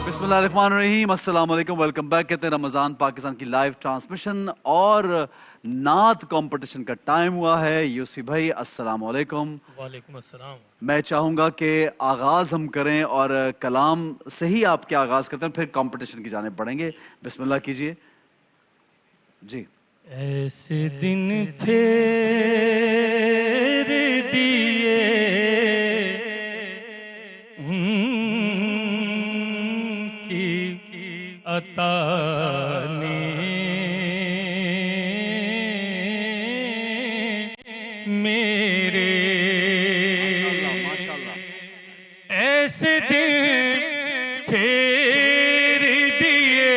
बिस्मिल्लाहिर्रहमानिर्रहीम, अस्सलाम वालेकुम, वेलकम बैक। कहते हैं रमज़ान पाकिस्तान की लाइव ट्रांसमिशन और नात कंपटीशन का टाइम हुआ है। यूसी भाई अस्सलाम वालेकुम। वालेकुम अस्सलाम। मैं चाहूँगा कि आगाज़ हम करें और कलाम से ही आपके आगाज़ करते हैं, फिर कंपटीशन की जाने बढ़ेंगे। बिस्मिल्लाह कीजिए जी। ऐसे दिन फेर दिए की अता ने मेरे, ऐसे दिन फेर दिए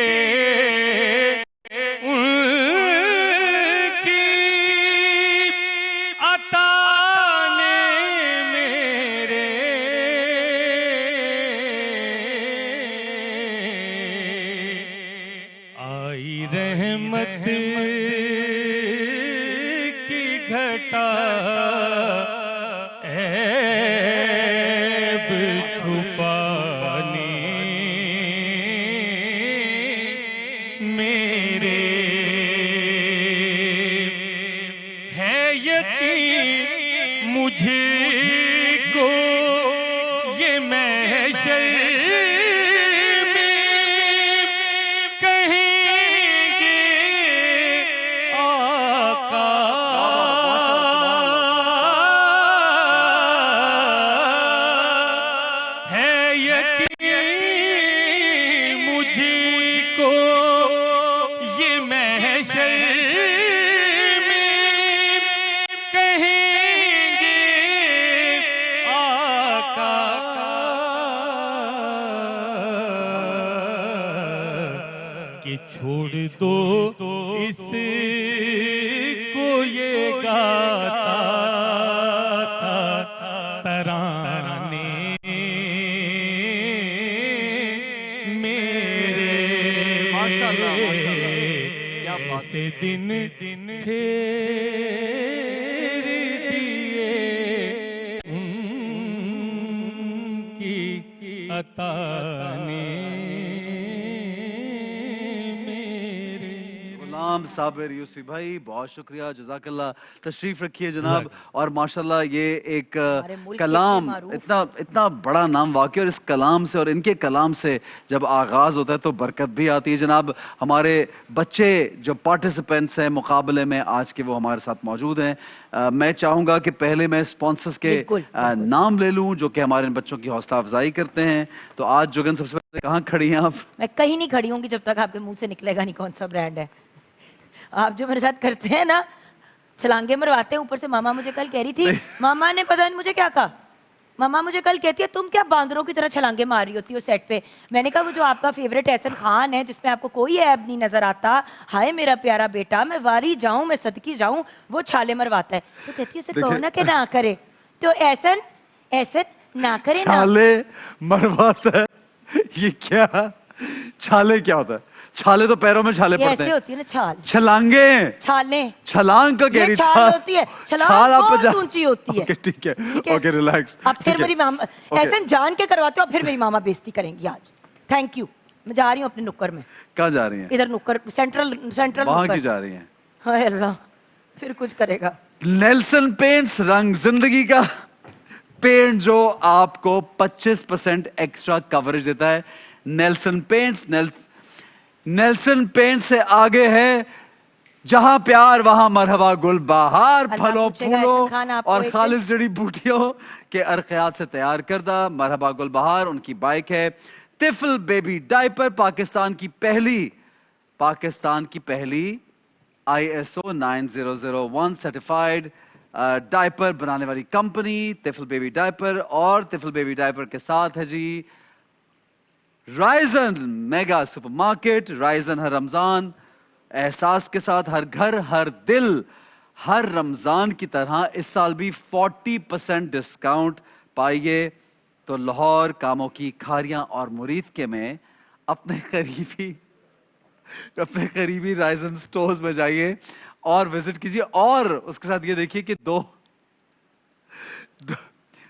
उनकी अता ने मेरे, आई रहमत की घटा ऐब छुपाने मेरे, है यकीन मुझे को ये महशर में कहेंगे आका, है यकीन मुझको ये महशर में कहेंगे आका, कि छोड़ दो इसको ये गाता था तराने मेरे, ऐसे दिन फेर दिए उनकी अता ने मेरे। गुलाम साबिर यूसी भाई बहुत शुक्रिया, जज़ाकल्लाह। तशरीफ रखिए जनाब। और माशाल्लाह ये एक कलाम इतना बड़ा नाम वाकई, और इस कलाम से और इनके कलाम से जब आगाज़ होता है तो बरकत भी आती है जनाब। हमारे बच्चे जो पार्टिसिपेंट्स हैं मुकाबले में आज के, वो हमारे साथ मौजूद हैं। मैं चाहूँगा कि पहले मैं स्पॉन्सर्स के नाम ले लूँ जो कि हमारे इन बच्चों की हौसला अफजाई करते हैं। तो आज जुगन सबसे पहले कहाँ खड़ी हैं आप? मैं कहीं नहीं खड़ी हूँ जब तक आपके मुंह से निकलेगा नहीं कौन सा ब्रांड है। आप जो मेरे साथ करते हैं ना, छलांगे मरवाते हैं। ऊपर से मामा मुझे कल कह रही थी, मामा ने पता नहीं मुझे क्या कहा, मामा मुझे कल कहती है तुम क्या बांदरों की तरह छलांगे मार रही होती हो सेट पे। मैंने कहा वो जो आपका फेवरेट एहसन खान है जिसमें आपको कोई ऐब नहीं नजर आता, हाय मेरा प्यारा बेटा, मैं वारी जाऊं मैं सदकी जाऊं, वो छाले मरवाता है। तो कहती है उसे कहो ना कि ना करे, तो एहसन एहसन ना करे ना। छाले मरवाता है, ये क्या? छाले क्या होता है? छाले तो पैरों में छाले पड़ते हैं। होती है ना छाल, छलांगे, छाले, छलांग का कह रही छाल होती है। छलांग बहुत ऊंची होती है। ओके ठीक है, ओके रिलैक्स। अब फिर मेरी मामा ऐसे जान के करवाते हो, फिर मेरी मामा बेइज्जती करेंगी आज। Thank you. मैं जा रही हूँ अपने नुक्कर में। कहाँ जा रही हैं? इधर नुक्कर, सेंट्रल वहाँ क्यों जा रही हैं? हाय अल्लाह, फिर कुछ करेगा। नेल्सन पेंट्स, रंग जिंदगी का पेंट जो आपको 25% एक्स्ट्रा कवरेज देता है। नेल्सन पेंट्स, नेल्सन पेंट से आगे है जहां प्यार वहां मरहबा गुल बहार, फलों फूलों और खालिस जड़ी बूटियों के अर्क़ियात से तैयार करदा मरहबा गुल बहार उनकी बाइक है। तिफल बेबी डायपर, पाकिस्तान की पहली ISO 9001 सर्टिफाइड डायपर बनाने वाली कंपनी तिफल बेबी डायपर। और तिफल बेबी डायपर के साथ है जी राइजन मेगा सुपरमार्केट। राइजन हर रमजान एहसास के साथ, हर घर हर दिल, हर रमजान की तरह इस साल भी 40% डिस्काउंट पाइए। तो लाहौर, कामों की खारियां और मुरीदके में अपने करीबी राइजन स्टोर्स में जाइए और विजिट कीजिए। और उसके साथ ये देखिए कि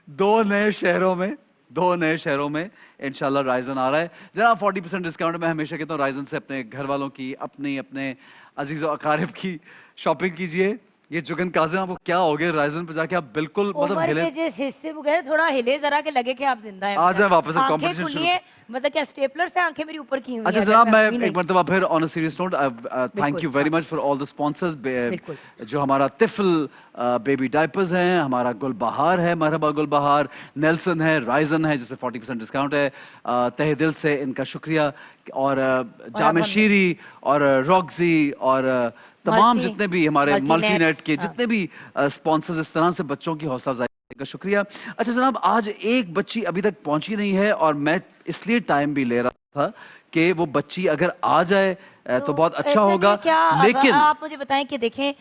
दो नए शहरों में 2 नए शहरों में इंशाल्लाह राइजन आ रहा है जनाब 40% डिस्काउंट। मैं हमेशा कहता हूँ राइजन से अपने घर वालों की अपने अजीज और अकारिब की शॉपिंग कीजिए। ये जुगन काजिम आपको क्या हो गया राइजन पे जाके आप बिल्कुल मतलब उम्र हिले के जिस हिस्से में गए थोड़ा हिले जरा के लगे कि आप जिंदा हैं। आ जाए वापस अब आंखें कंपटीशन खुली शुरू। हैं, मतलब क्या स्टेपलर से आंखें मेरी ऊपर की हुई अच्छा हैं, जनाब जैसे मैं अभी एक नहीं। मरतबा फिर on a serious note thank you very much for all the sponsors बिल्कुल। जो हमारा तिफल बेबी डायपर्स हैं, हमारा गुलबहार है, मरहबा गुलबहार, नेल्सन है, राइजन है जिसपे 40% डिस्काउंट है। तहे दिल से इनका शुक्रिया। और जामे शीरी और रॉक्सी और तमाम जितने भी हमारे मल्टीनेट के जितने भी स्पॉन्सर्स इस तरह से बच्चों की हौसला अफजाई का शुक्रिया। अच्छा जनाब आज एक बच्ची अभी तक पहुंची नहीं है और मैं इसलिए टाइम भी ले रहा था कि वो बच्ची अगर आ जाए तो बहुत अच्छा होगा। लेकिन आप मुझे बताएं कि देखें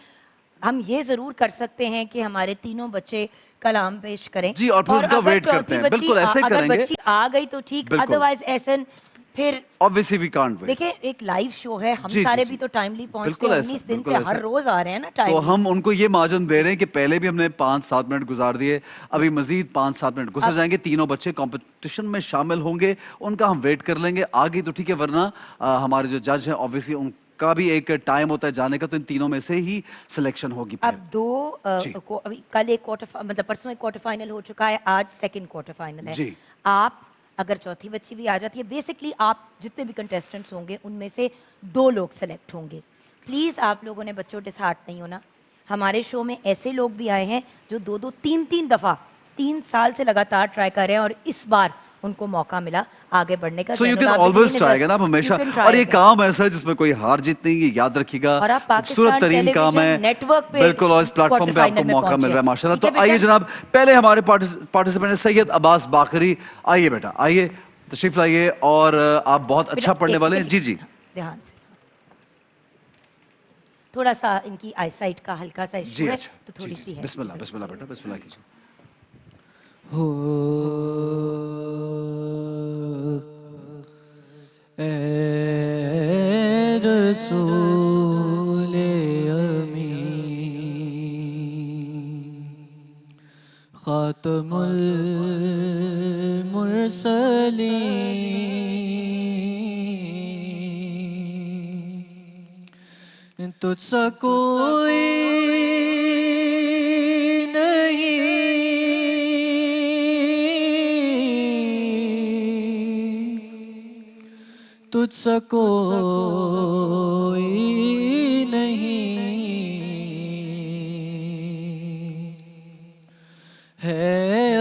हम ये जरूर कर सकते हैं कि हमारे तीनों बच्चे कलाम पेश करें जी और फिर उनका वेट करते हैं। बिल्कुल ऐसे अगर करेंगे। बच्ची आ गई तो ठीक, अदरवाइज ऐसे फिर ऑब्वियसली वी कांट वेट। देखिए एक लाइव शो है, हम जी, सारे जी, भी तो टाइमली पहुंचते बिल्कुल हैं। ऐसा, 19 दिन बिल्कुल से ऐसा। हर रोज आ रहे हैं ना तो टाइम। हम उनको ये माजन दे रहे हैं कि पहले भी हमने 5-7 मिनट गुजार दिए, अभी मजीद 5-7 मिनट गुजर जाएंगे। तीनों बच्चे कंपटीशन में शामिल होंगे, उनका हम वेट कर लेंगे। आगे तो ठीक है वरना हमारे जो जज हैं ऑब्वियसली उनका भी एक टाइम होता है जाने का, तो इन तीनों में से ही सिलेक्शन होगी फिर। अब अभी कल एक क्वार्टर मतलब परसों एक क्वार्टर फाइनल हो चुका है, आज सेकंड क्वार्टर फाइनल है। जी। आप अगर चौथी बच्ची भी आ जाती है, बेसिकली आप जितने भी कंटेस्टेंट्स होंगे उनमें से 2 लोग सेलेक्ट होंगे। प्लीज आप लोगों ने बच्चों डिसहार्ट नहीं होना। हमारे शो में ऐसे लोग भी आए हैं जो 2-2, 3-3 दफा 3 साल से लगातार ट्राई कर रहे हैं और इस बार उनको मौका मिला आगे बढ़ने का। So you can always try ना हमेशा। और ये काम ऐसा है जिसमें कोई हार जीत नहीं है, याद रखिएगा। और आप खूबसूरत तरीन काम है नेटवर्क पे बिल्कुल, और इस प्लेटफॉर्म पे आपको मौका मिल रहा है माशाल्लाह। तो आइए जनाब पहले हमारे पार्टिसिपेंट है सैयद अब्बास बाकरी। आइए बेटा आइए, तशरीफ लाइए और आप बहुत अच्छा पढ़ने वाले हैं। जी जी ध्यान से, थोड़ा सा इनकी आईसाइट का हल्का सा इशू है तो थोड़ी सी है। बिस्मिल्लाह बिस्मिल्लाह बेटा बिस्मिल्लाह कीजिए। हो ए रसूले अमी खातमुल मुरसलीन तुझसा कोई तुझसा कोई नहीं है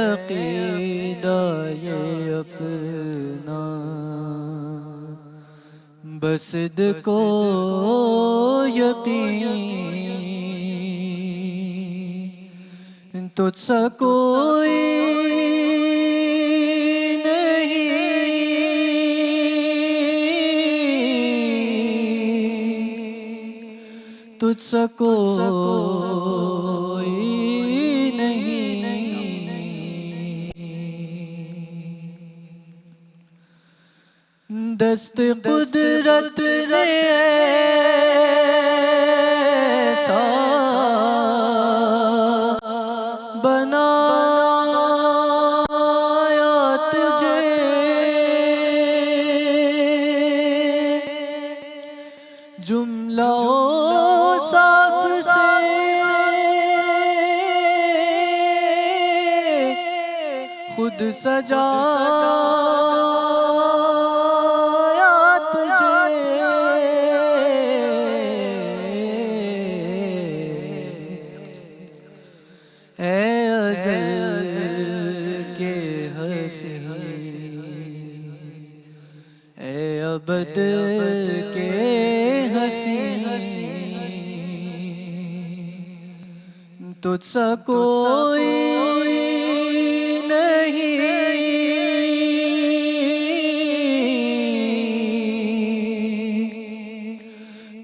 अकीदा ये अपना बस को यकीन तुझसा कोई तुझसा कोई नहीं दस्त कुदरत ने ऐसा बनाया तुझे जुमला खुद सजाया तुझे ऐ अज़ल के हंसी ऐ अबद के हंसी तुझसा कोई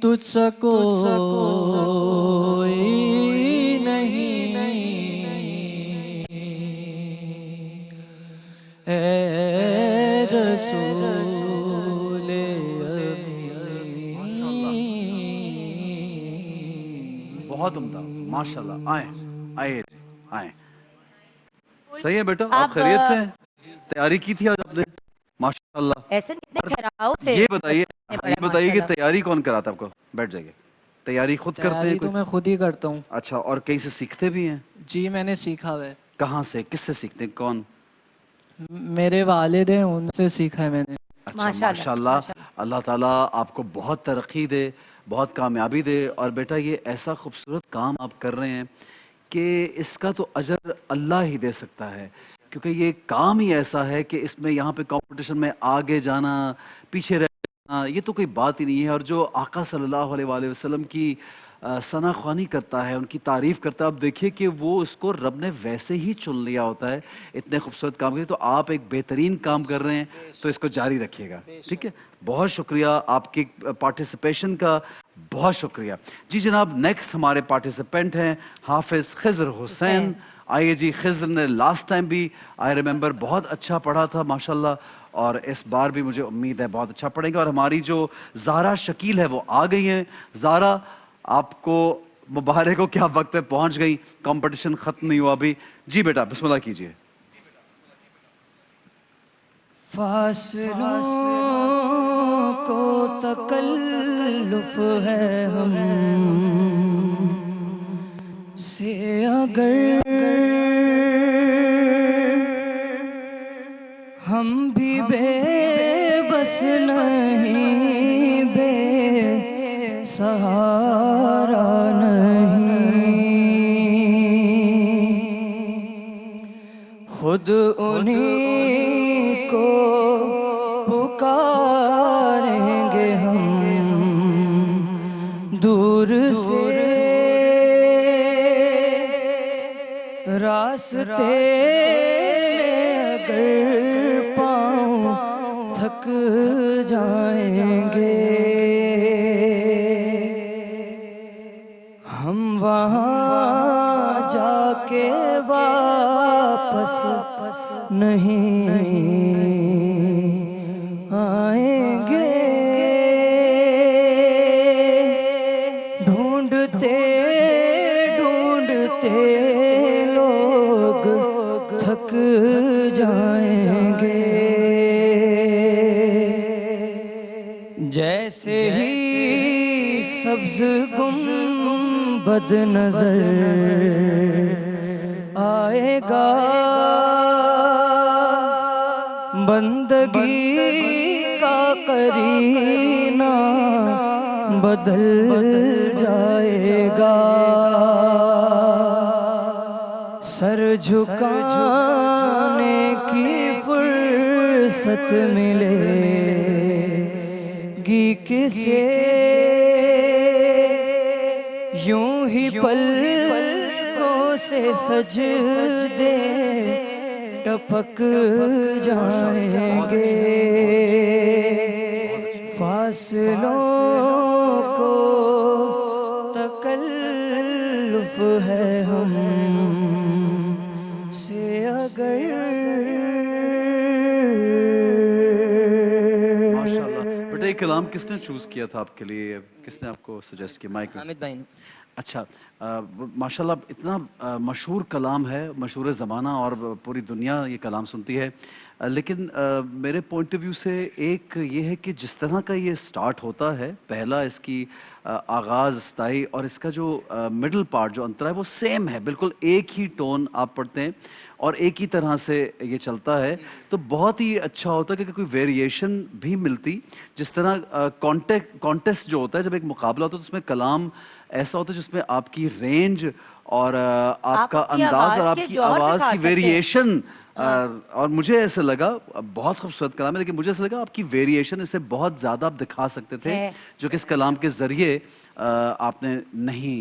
तुझसा कोई नहीं ऐ रसूले बहुत उम्दा माशाल्लाह। आए आए आए। सही है बेटा, आप खैरियत से हैं? तैयारी की थी आज आपने? माशाल्लाह। ऐसे कितने ठहराव से ये बताइए कि तैयारी कौन कराता आपको? बैठ जाइए। तैयारी खुद करते तैयारी हैं तो मैं खुद ही करता हूँ अच्छा, और कहीं से सीखते भी हैं? जी। मैंने सीखा हुआ है। कहाँ से, किससे सीखते हैं, कौन? मेरे वालिद हैं, उनसे सीखा है मैंने। अच्छा, माशाल्लाह। अल्लाह ताला आपको बहुत तरक्की दे, बहुत कामयाबी दे। और बेटा ये ऐसा खूबसूरत काम आप कर रहे हैं कि इसका तो अजर अल्लाह ही दे सकता है, क्योंकि ये काम ही ऐसा है कि इसमें यहाँ पे कंपटीशन में आगे जाना, पीछे रहना, ये तो कोई बात ही नहीं है। और जो आका सल्लल्लाहु अलैहि वसल्लम की सना ख्वानी करता है, उनकी तारीफ़ करता है, आप देखिए कि वो उसको रब ने वैसे ही चुन लिया होता है इतने खूबसूरत काम के। तो आप एक बेहतरीन काम कर रहे हैं, तो इसको जारी रखिएगा, ठीक है? बहुत शुक्रिया आपकी पार्टिसिपेशन का, बहुत शुक्रिया जी। जनाब नेक्स्ट हमारे पार्टिसिपेंट हैं हाफिज़ खिज़र हुसैन। आइए जी। खिज़र ने लास्ट टाइम भी आई रिमेंबर बहुत अच्छा पढ़ा था माशाल्लाह, और इस बार भी मुझे उम्मीद है बहुत अच्छा पढ़ेंगे। और हमारी जो ज़ारा शकील है वो आ गई हैं। ज़ारा आपको मुबारक हो, क्या वक्त पे पहुंच गई, कंपटीशन खत्म नहीं हुआ अभी। जी बेटा बिस्मिल्लाह कीजिए। फासलों को तकल्लुफ है हम से अगर हम भी बेबस नहीं, बेसहारा नहीं, खुद उन्हीं को पुकारेंगे हम दूर से रास्ते में अगर पाँव थक जाएंगे हम वहाँ जाके वापस नहीं आएंगे। ढूंढते ढूंढते लोग थक जाएंगे। जैसे ही सब्ज गुंबद नजर आएगा, बंदगी का करीना बदल जाएगा। सर झुकाने की फुर्सत मिलेगी किसे, यूं ही पलकों से सजदे टपक जाएंगे। फासलों को तकल्लुफ है हम से अगर। माशाल्लाह। बेटा ये कलाम किसने चूज किया था आपके लिए, किसने आपको सजेस्ट किया? माइक हामिद भाई ने। अच्छा, माशाल्लाह इतना मशहूर कलाम है, मशहूर ज़माना, और पूरी दुनिया ये कलाम सुनती है। लेकिन मेरे पॉइंट ऑफ व्यू से एक ये है कि जिस तरह का ये स्टार्ट होता है, पहला इसकी आगाज़ स्थाई, और इसका जो मिडल पार्ट जो अंतरा है वो सेम है, बिल्कुल एक ही टोन आप पढ़ते हैं और एक ही तरह से ये चलता है। तो बहुत ही अच्छा होता है कि कोई वेरिएशन भी मिलती। जिस तरह कॉन्टेस्ट जो होता है, जब एक मुकाबला होता है तो उसमें कलाम ऐसा होता है जिसमें आपकी रेंज और आपका अंदाज और आपकी आवाज़ की वेरिएशन, और मुझे ऐसा लगा बहुत खूबसूरत कलाम है, लेकिन मुझे ऐसा लगा आपकी वेरिएशन इसे बहुत ज़्यादा आप दिखा सकते थे, जो कि इस कलाम के ज़रिए आपने नहीं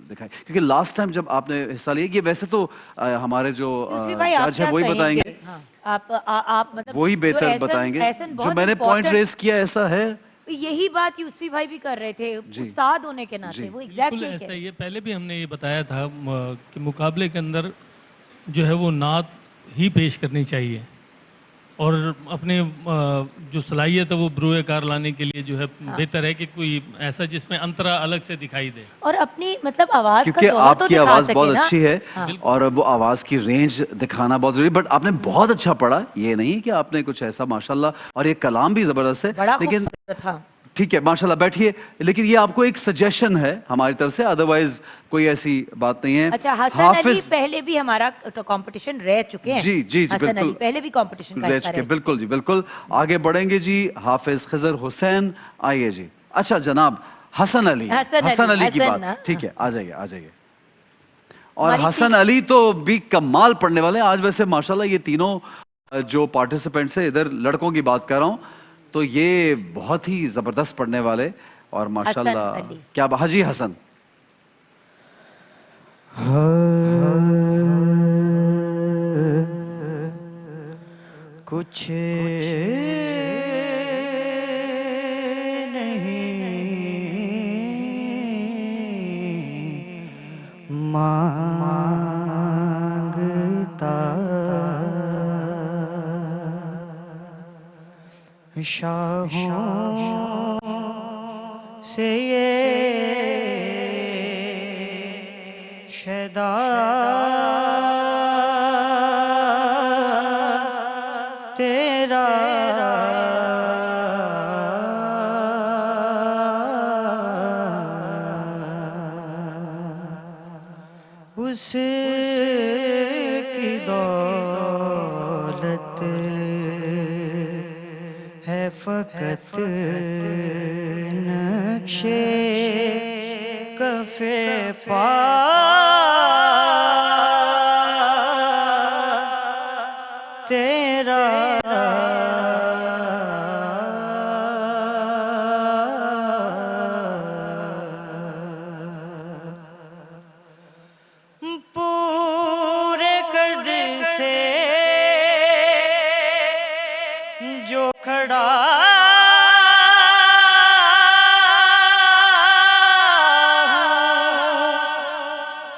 दिखाई। क्योंकि लास्ट टाइम जब आपने हिस्सा लिया, ये वैसे तो हमारे जो जज है वही बताएंगे, आप मतलब वही बेहतर बताएंगे। जो मैंने पॉइंट रेस किया ऐसा है, यही बात यूसुफी भाई भी कर रहे थे उस्ताद होने के नाते, वो एग्जैक्टली ऐसा ही है। पहले भी हमने ये बताया था कि मुकाबले के अंदर जो है वो नात ही पेश करनी चाहिए। और अपने जो सलाहियत है वो ब्रोए कार लाने के लिए जो है बेहतर है कि कोई ऐसा जिसमें अंतरा अलग से दिखाई दे। और अपनी मतलब आवाज का क्योंकि जौहर तो आपकी दिखा आवाज सके बहुत ना। अच्छी है और वो आवाज की रेंज दिखाना बहुत जरूरी, बट आपने बहुत अच्छा पढ़ा, ये नहीं कि आपने कुछ ऐसा माशाल्लाह, और ये कलाम भी जबरदस्त है, बड़ा लेकिन खूबसूरत था। ठीक है माशाल्लाह, बैठिए, लेकिन ये आपको एक सजेशन है हमारी तरफ से, अदरवाइज कोई ऐसी बात नहीं है। अच्छा, हसन अली पहले भी हमारा कंपटीशन रह चुके हैं। जी जी जी हसन बिल्कुल, अली पहले भी कंपटीशन का रह हिस्सा चुके, रहे। बिल्कुल जी बिल्कुल। आगे बढ़ेंगे जी, हाफिज खजर हुसैन, आइए जी। अच्छा जनाब, हसन अली, हसन अली की हसन ना। बात, ठीक है, आ जाइए आ जाइए। और हमारी हसन अली तो भी कमाल पढ़ने वाले हैं। आज वैसे माशाल्लाह ये तीनों जो पार्टिसिपेंट्स हैं, इधर लड़कों की बात कर रहा हूँ, तो ये बहुत ही जबरदस्त पढ़ने वाले, और माशाल्लाह हसन अली। क्या हाजी हसन। कुछ नहीं मांगता, शाहों से ये शैदा तेरा उसकी दौलत है फकत नक्शे कफे पा तेरा पूरे कद से जो खड़ा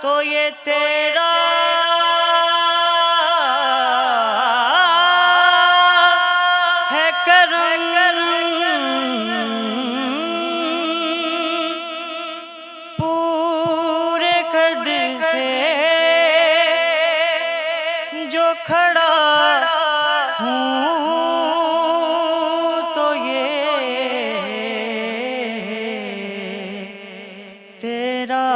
तो ये तेरा है करम, पूरे कद से जो खड़ा हूँ तो ये तेरा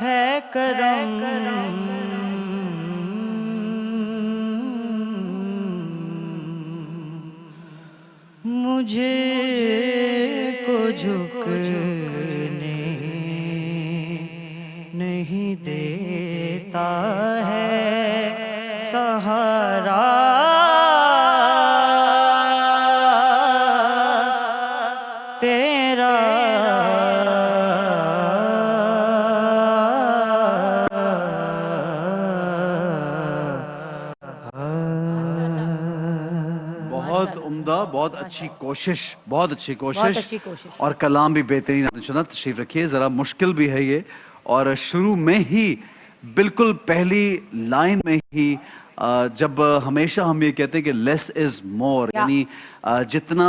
है करम। मुझे को झुकने नहीं देता है सहारा तेरा, बहुत उम्दा, बहुत अच्छी कोशिश, बहुत अच्छी बहुत कोशिश, अच्छी कोशिश। और कलाम भी बेहतरीन आपने चुना। तशरीफ रखिए, ज़रा मुश्किल भी है ये, और शुरू में ही बिल्कुल पहली लाइन में ही जब हमेशा हम ये कहते हैं कि लेस इज़ मोर, यानी जितना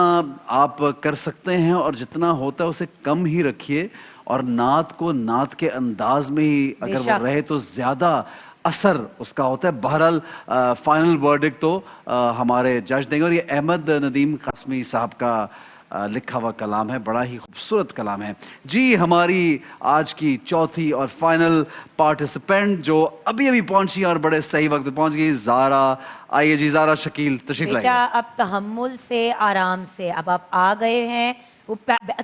आप कर सकते हैं और जितना होता है उसे कम ही रखिए, और नात को नात के अंदाज में ही अगर वो बेशक। रहे तो ज़्यादा असर उसका होता है। बहरहाल फाइनल वर्डिक्ट तो हमारे जज देंगे, और ये अहमद नदीम कासमी साहब का लिखा हुआ कलाम है, बड़ा ही खूबसूरत कलाम है जी। हमारी आज की चौथी और फाइनल पार्टिसिपेंट जो अभी अभी पहुंची और बड़े सही वक्त पे पहुंच गई, ज़ारा। आइए जी, ज़ारा शकील तशरीफ बेटा लाइए। अब तहम्मुल से, आराम से, अब आप आ गए हैं। वो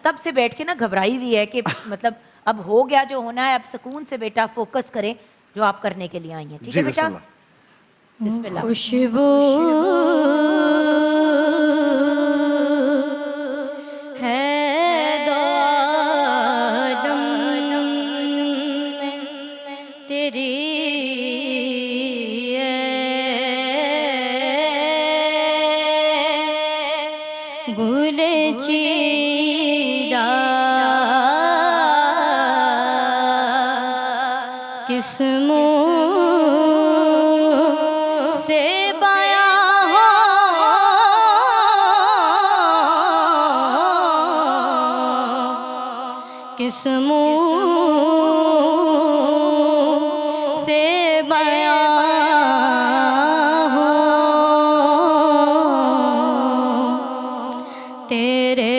तब से बैठ के ना घबराई हुई है कि मतलब अब हो गया जो होना है, अब सुकून से बेटा फोकस करें जो आप करने के लिए आई हैं, ठीक जी है बेटा? बिस्मिल्लाह। बिस्मिल्लाह। खुशबू है दौलम में तेरी भूले चीरा किस्मों किस मुंह से बयां हो तेरे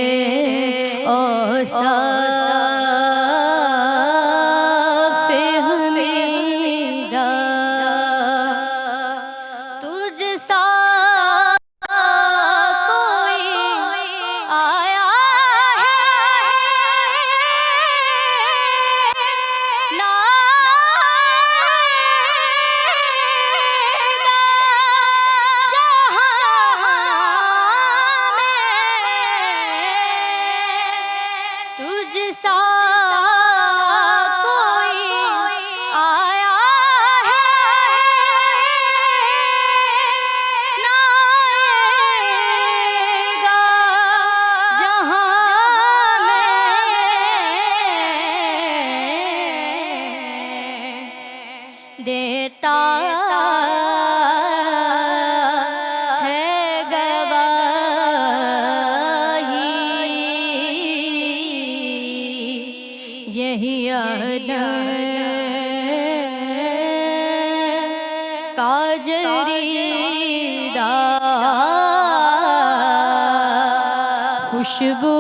औसाफ हमीदा तुझ सा कोई आया है तुझ सा कोई आया है ना आएगा जहाँ मैं देता है गवाही यही काजरीदा खुशबू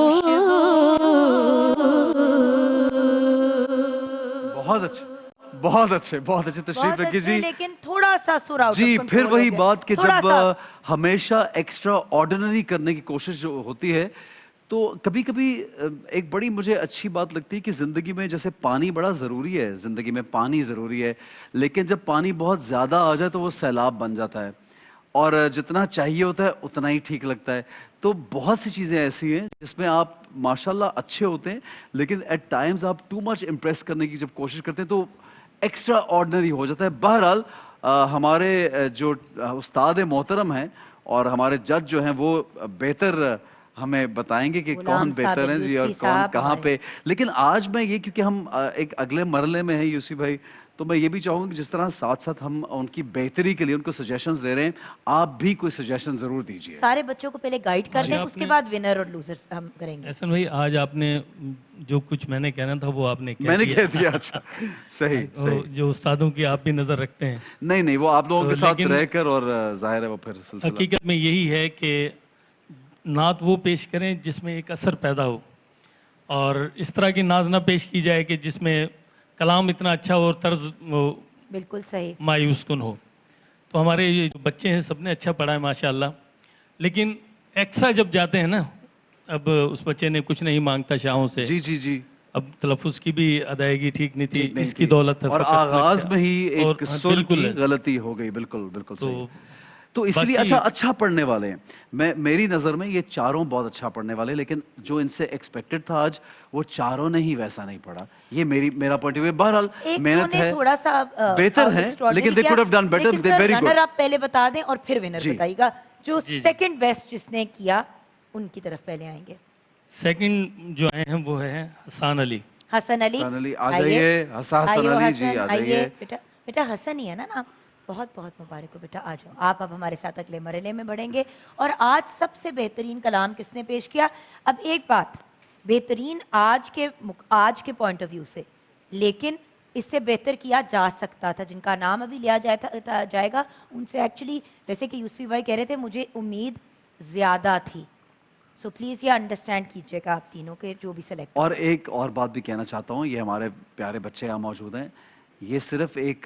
बहुत अच्छे, बहुत अच्छे, बहुत अच्छे तशरीफ बहुत रखिए अच्छे, जी। लेकिन थोड़ा सा सुर आउट जी, फिर वही बात कि थोड़ा जब सा। हमेशा एक्स्ट्रा ऑर्डिनरी करने की कोशिश जो होती है तो कभी कभी एक बड़ी मुझे अच्छी बात लगती है कि जिंदगी में जैसे पानी बड़ा ज़रूरी है, जिंदगी में पानी ज़रूरी है, लेकिन जब पानी बहुत ज़्यादा आ जाए तो वो सैलाब बन जाता है और जितना चाहिए होता है उतना ही ठीक लगता है। तो बहुत सी चीज़ें ऐसी हैं जिसमें आप माशाल्लाह अच्छे होते हैं, लेकिन एट टाइम्स आप टू मच इम्प्रेस करने की जब कोशिश करते हैं तो एक्स्ट्रा ऑर्डिनरी हो जाता है। बहरहाल हमारे जो उस्ताद मोहतरम हैं और हमारे जज जो हैं वो बेहतर हमें बताएंगे कि गुलाम कौन बेहतर साबिर है जी और यूसुफी कौन साहब कहाँ हमारे। पे। लेकिन आज मैं ये, क्योंकि हम एक अगले मरले में हैं यूसी भाई, तो मैं ये भी चाहूँगा कि जिस तरह साथ साथ हम उनकी बेहतरी के लिए उनको सजेशंस दे रहे हैं, आप भी कोई सजेशन जरूर दीजिए। सारे बच्चों को पहले गाइड कर जी, दें, उसके बाद विनर और लूजर हम करेंगे। एहसन भाई, आज आपने जो कुछ मैंने कहना था वो आपने कह मैंने दिया। कह दिया। अच्छा, सही वो सही। जो उस्तादों की आप भी नज़र रखते हैं, नहीं नहीं, वो आप लोगों तो के साथ लेकिन- रहकर और जाहिर है वो फिर सिलसिला। हकीकत में यही है कि नात वो पेश करें जिसमें एक असर पैदा हो, और इस तरह की नात ना पेश की जाए कि जिसमें कलाम इतना अच्छा हो और तर्ज वो बिल्कुल सही। मायूस कुन हो। तो हमारे ये जो बच्चे हैं सबने अच्छा पढ़ा है माशाल्लाह, लेकिन एक्स्ट्रा जब जाते हैं ना, अब उस बच्चे ने कुछ नहीं मांगता शाहों से, जी जी जी, अब तलफ़ुज़ की भी अदायगी ठीक नहीं थी, ठीक नहीं इसकी थी। दौलत है और फ़कत वो आगाज अच्छा। में ही और एक हाँ, सुर बिल्कुल की है। गलती हो गई। बिल्कुल बिल्कुल तो सही। तो इसलिए बाकी- अच्छा पढ़ने वाले हैं। मेरी नज़र में ये चारों बहुत अच्छा पढ़ने वाले हैं, लेकिन जो इनसे एक्सपेक्टेड था आज वो चारों ने ही वैसा नहीं पढ़ा। ये मेरा पॉइंट ऑफ व्यू। बहरहाल एक मेहनत है, थोड़ा सा बेहतर है, लेकिन they could have done better, they're very good। Runner आप पहले बता दें और फिर विनर जी। बताइएगा। जो सेकंड बेस्ट जिसने किया उनकी तरफ पहले आएंगे। सेकंड जो आए हैं वो है हसन अली। हसन अली, हसन अली, आ जाइए। हसन आइयो अली जी, हसन, आ आइए। जाइए। बेटा हसन ही है ना नाम? बहुत बहुत मुबारक हो बेटा, आ जाओ। आप अब हमारे साथ अगले मरहले में बढ़ेंगे। और आज सबसे बेहतरीन कलाम किसने पेश किया? अब एक बात, बेहतरीन आज के पॉइंट ऑफ व्यू से, लेकिन इससे बेहतर किया जा सकता था। जिनका नाम अभी लिया जाएगा उनसे एक्चुअली, जैसे कि यूसुफी भाई कह रहे थे, मुझे उम्मीद ज़्यादा थी। सो प्लीज़ ये अंडरस्टैंड कीजिएगा आप तीनों के जो भी सेलेक्ट। और एक और बात भी कहना चाहता हूँ, ये हमारे प्यारे बच्चे यहाँ मौजूद हैं, ये सिर्फ एक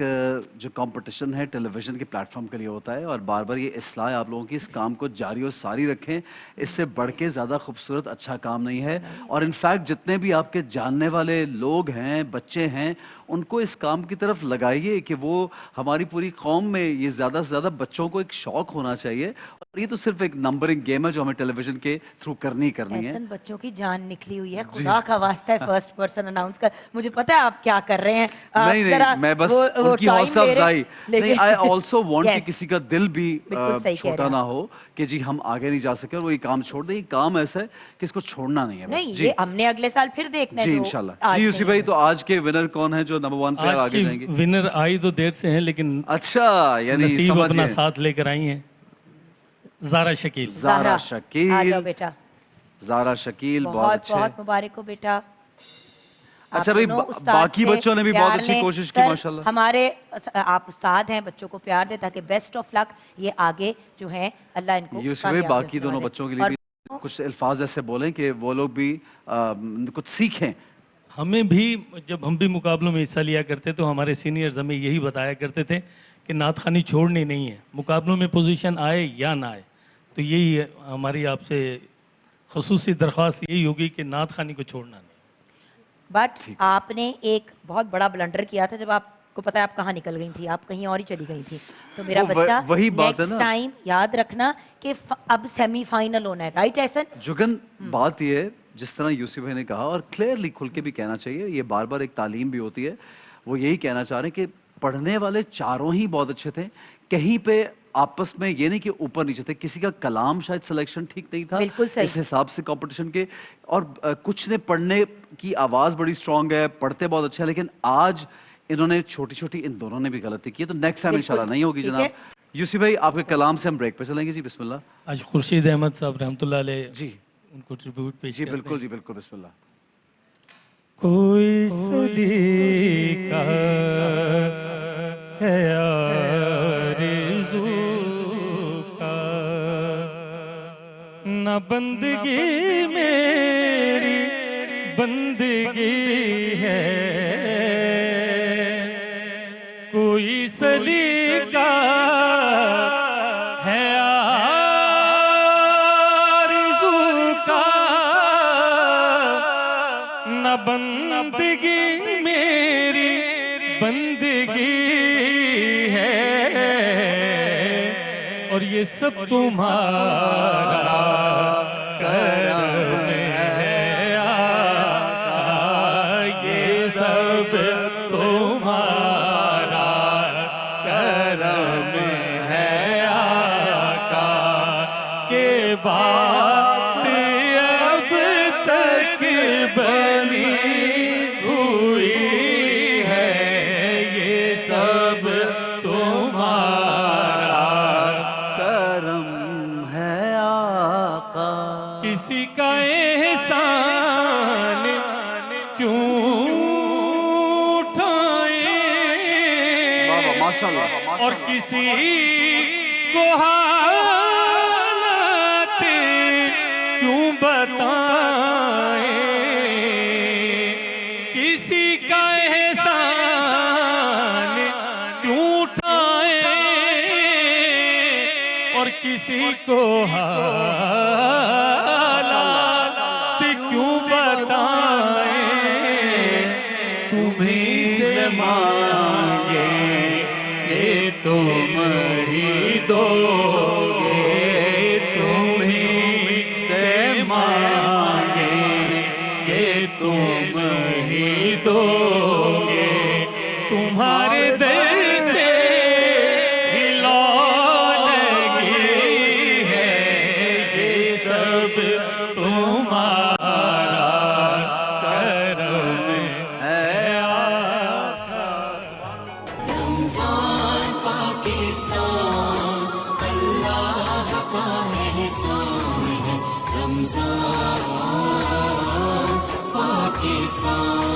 जो कंपटीशन है टेलीविज़न के प्लेटफॉर्म के लिए होता है, और बार बार ये इसलाह है आप लोगों की, इस काम को जारी और सारी रखें। इससे बढ़ के ज़्यादा खूबसूरत अच्छा काम नहीं है। और इनफैक्ट जितने भी आपके जानने वाले लोग हैं, बच्चे हैं, उनको इस काम की तरफ लगाइए कि वो हमारी पूरी कौम में ये ज़्यादा से ज़्यादा बच्चों को एक शौक़ होना चाहिए। और ये तो सिर्फ एक नंबरिंग गेम है जो हमें टेलीविज़न के थ्रू करनी है। ऐसन बच्चों की जान निकली हुई है, खुदा का वास्ता है। फर्स्ट पर्सन अनाउंस कर, मुझे पता है आप क्या कर रहे हैं। नहीं नहीं, मैं बस उनकी हौसला अफजाई नहीं, आई ऑल्सो वांट कि किसी का दिल भी छोटा ना हो कि जी हम आगे नहीं जा सके और वो ये काम छोड़ दे। ये काम ऐसा है कि इसको छोड़ना नहीं है। नहीं, ये हमने अगले साल फिर देखना है। जी इंशाल्लाह। जी यूसी भाई, तो आज के विनर कौन है जो नंबर 1 पे आज आगे की जाएंगे? विनर आई तो देर से हैं, लेकिन अच्छा, यानी नसीब समझ अपना गए। साथ लेकर आई हैं। ज़ारा शकील। ज़ारा आ शकील, जाओ बेटा। ज़ारा शकील, बहुत बहुत अच्छे। बहुत मुबारक हो बेटा। अच्छा भाई, बाकी बच्चों ने भी बहुत अच्छी कोशिश की माशाल्लाह। हमारे आप उस्ताद हैं, बच्चों को प्यार दे ताकि बेस्ट ऑफ लक ये आगे जो है अल्लाह इनको यूसुफ भाई, बाकी दोनों बच्चों के लिए भी कुछ अल्फाज ऐसे बोलें कि वो लोग भी कुछ सीखें। हमें भी जब हम भी मुकाबलों में हिस्सा लिया करते तो हमारे सीनियर्स हमें यही बताया करते थे कि नात खानी छोड़नी नहीं है, मुकाबलों में पोजीशन आए या ना आए। तो यही है हमारी आपसे ख़ुसूसी दरख्वास्त यही होगी कि नात खानी को छोड़ना नहीं। बट आपने एक बहुत बड़ा ब्लंडर किया था जब आपको पता है आप कहाँ निकल गई थी, आप कहीं और ही चली गई थी। तो मेरा बच्चा वही बात है ना, नेक्स्ट टाइम याद रखना कि अब सेमीफाइनल होना है, राइट एहसन? जुगन, बात ये है जिस तरह यूसुफ भाई ने कहा और क्लियरली खुल के भी कहना चाहिए, ये बार बार एक तालीम भी होती है। वो यही कहना चाह रहे हैं कि पढ़ने वाले चारों ही बहुत अच्छे थे, कहीं पे आपस में ये नहीं कि ऊपर नीचे थे, किसी का कलाम शायद सिलेक्शन ठीक नहीं था इस हिसाब से कंपटीशन के, और कुछ ने पढ़ने की आवाज़ बड़ी स्ट्रांग है, पढ़ते बहुत अच्छा है, लेकिन आज इन्होंने छोटी छोटी इन दोनों ने भी गलती की है। तो नेक्स्ट टाइम इंशाल्लाह नहीं होगी जनाब। यूसुफ भाई, आपके कलाम से हम ब्रेक पे चलेंगे जी, बिस्मिल्लाह। आज खुर्शीद अहमद साहब रहमतुल्लाह अलैह जी उनको ट्रिब्यूट पेश जी बिल्कुल जी बिल्कुल, बिस्मिल्लाह। कोई सलीका है आरज़ू का, न बंदगी मेरी बंदगी है, कोई सलीका है आरज़ू का, न बंदगी मेरी बंदगी है, और ये सब तुम्हारा करम है आका, ये सब तुम्हारा करम है आका, के बात अब तक बनी हुई है, ये सब तुम्हारा करम है आका। किसी का एहसान क्यों उठाए, माशाल्लाह, और किसी को हालात क्यों बताए, किसी का एहसान क्यों उठाए, और किसी को हालात क्यों बताए, तुम्हीं से मांगे ये तुम ही दोगे, तुम्हीं से मांगे ये तुम ही दोगे, तुम्हारे दर से लगी है, ये सब तुम्हारा करम है रमजान पाकिस्तान अल्लाह का एहसान है, रमजान पाकिस्तान।